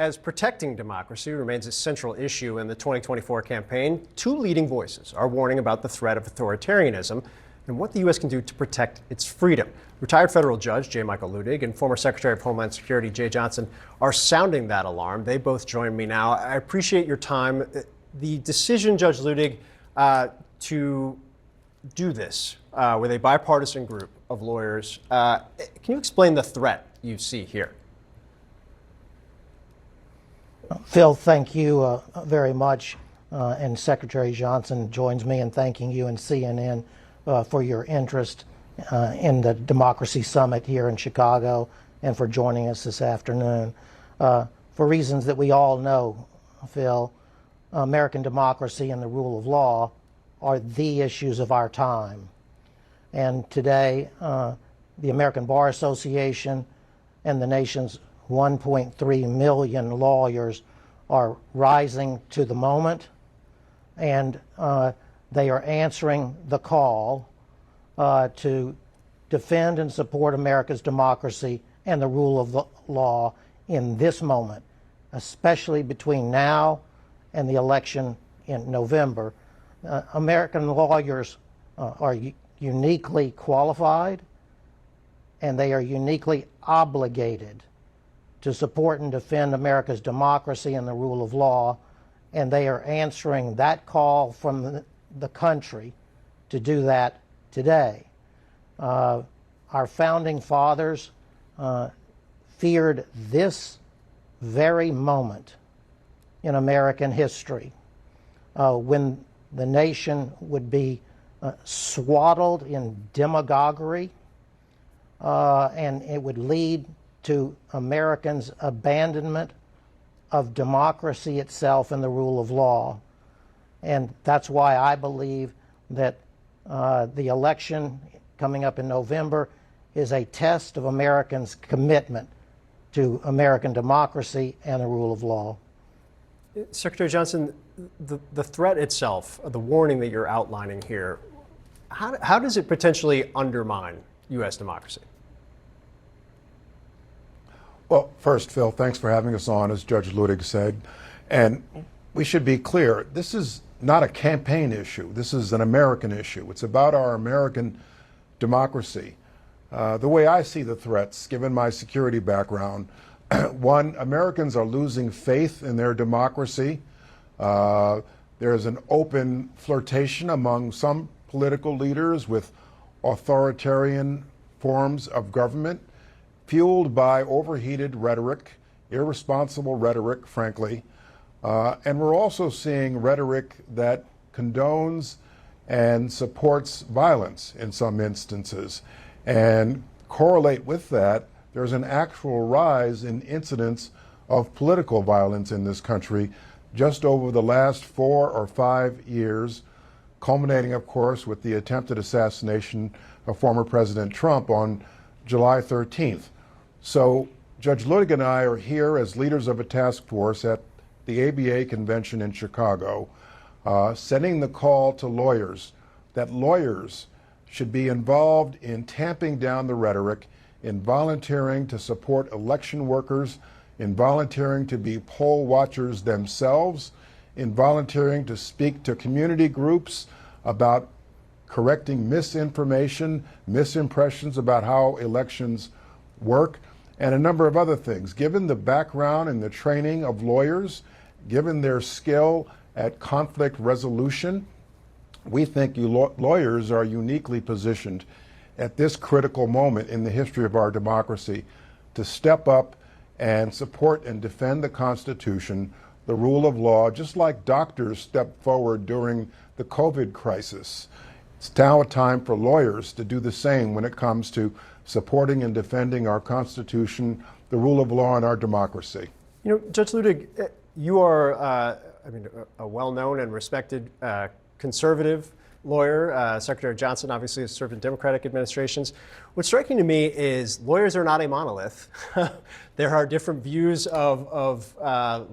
As protecting democracy remains a central issue in the 2024 campaign, two leading voices are warning about the threat of authoritarianism and what the U.S. can do to protect its freedom. Retired federal judge J. Michael Luttig and former Secretary of Homeland Security Jeh Johnson are sounding that alarm. They both join me now. I appreciate your time. The decision, Judge Luttig, to do this with a bipartisan group of lawyers, can you explain the threat you see here? Phil, thank you very much, and Secretary Johnson joins me in thanking you and CNN for your interest in the Democracy Summit here in Chicago and for joining us this afternoon. For reasons that we all know, Phil, American democracy and the rule of law are the issues of our time. And today, the American Bar Association and the nation's 1.3 million lawyers are rising to the moment, and they are answering the call to defend and support America's democracy and the rule of law in this moment, especially between now and the election in November. American lawyers are uniquely qualified, and they are uniquely obligated to support and defend America's democracy and the rule of law, and they are answering that call from the country to do that today. Our founding fathers feared this very moment in American history when the nation would be swaddled in demagoguery, and it would lead to Americans' abandonment of democracy itself and the rule of law. And that's why I believe that the election coming up in November is a test of Americans' commitment to American democracy and the rule of law. Secretary Johnson, the threat itself, the warning that you're outlining here, how does it potentially undermine U.S. democracy? Well, first, Phil, thanks for having us on, as Judge Luttig said. And we should be clear, this is not a campaign issue. This is an American issue. It's about our American democracy. The way I see the threats, given my security background, one, Americans are losing faith in their democracy. There's an open flirtation among some political leaders with authoritarian forms of government, fueled by overheated rhetoric, irresponsible rhetoric, frankly. And we're also seeing rhetoric that condones and supports violence in some instances. And correlate with that, there's an actual rise in incidents of political violence in this country just over the last 4 or 5 years, culminating, of course, with the attempted assassination of former President Trump on July 13th. So Judge Luttig and I are here as leaders of a task force at the ABA convention in Chicago, sending the call to lawyers that lawyers should be involved in tamping down the rhetoric, in volunteering to support election workers, in volunteering to be poll watchers themselves, in volunteering to speak to community groups about correcting misinformation, misimpressions about how elections work, and a number of other things. Given the background and the training of lawyers, given their skill at conflict resolution, we think lawyers are uniquely positioned at this critical moment in the history of our democracy to step up and support and defend the Constitution, the rule of law, just like doctors stepped forward during the COVID crisis. It's now a time for lawyers to do the same when it comes to supporting and defending our Constitution, the rule of law, and our democracy. You know, Judge Luttig, you are, a well-known and respected conservative lawyer. Secretary Johnson obviously has served in Democratic administrations. What's striking to me is lawyers are not a monolith. There are different views of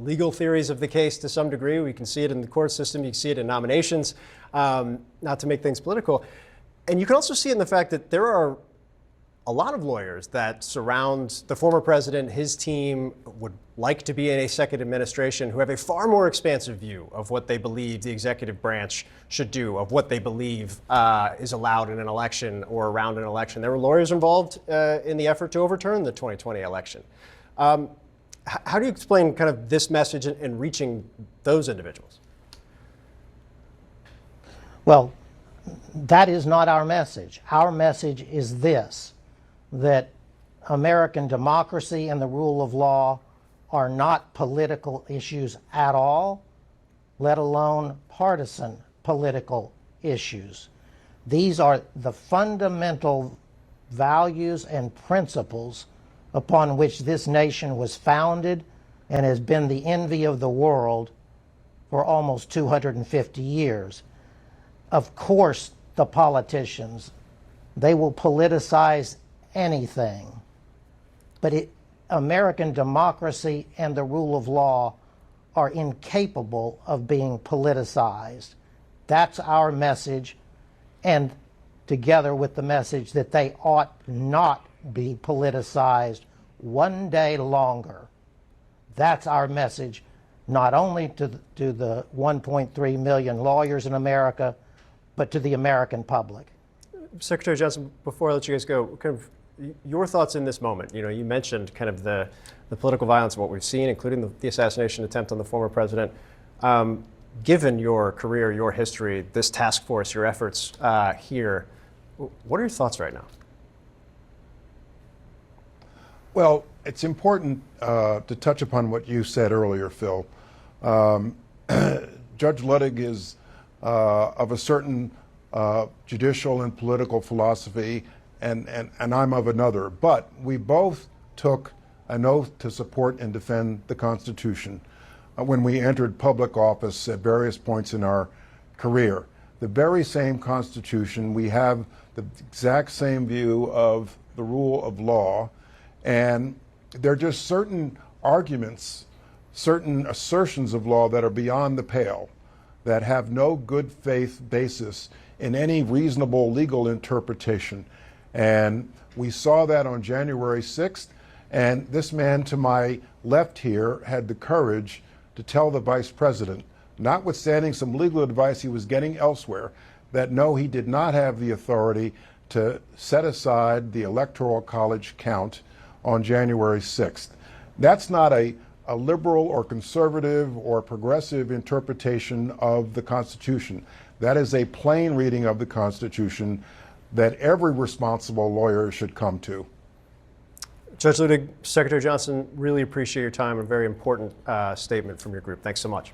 legal theories of the case to some degree. We can see it in the court system. You can see it in nominations, not to make things political. And you can also see it in the fact that there are a lot of lawyers that surround the former president, his team, would like to be in a second administration, who have a far more expansive view of what they believe the executive branch should do, of what they believe is allowed in an election or around an election. There were lawyers involved in the effort to overturn the 2020 election. How do you explain kind of this message in reaching those individuals? Well, that is not our message. Our message is this, that American democracy and the rule of law are not political issues at all, let alone partisan political issues. These are the fundamental values and principles upon which this nation was founded and has been the envy of the world for almost 250 years. Of course, the politicians, they will politicize anything, but American democracy and the rule of law are incapable of being politicized. That's our message, and together with the message that they ought not be politicized one day longer. That's our message, not only to the 1.3 million lawyers in America, but to the American public. Secretary Johnson, before I let you guys go, kind of your thoughts in this moment. You know, you mentioned kind of the political violence of what we've seen, including the assassination attempt on the former president. Given your career, your history, this task force, your efforts here, what are your thoughts right now? Well, it's important to touch upon what you said earlier, Phil. Judge Luttig is of a certain judicial and political philosophy, and I'm of another. But we both took an oath to support and defend the Constitution when we entered public office at various points in our career. The very same Constitution, we have the exact same view of the rule of law, and there are just certain arguments, certain assertions of law that are beyond the pale, that have no good faith basis in any reasonable legal interpretation. And we saw that on January 6th, and this man to my left here had the courage to tell the vice president, notwithstanding some legal advice he was getting elsewhere, that no, he did not have the authority to set aside the Electoral College count on January 6th. That's not a liberal or conservative or progressive interpretation of the Constitution. That is a plain reading of the Constitution that every responsible lawyer should come to. Judge Luttig, Secretary Johnson, really appreciate your time. A very important statement from your group. Thanks so much.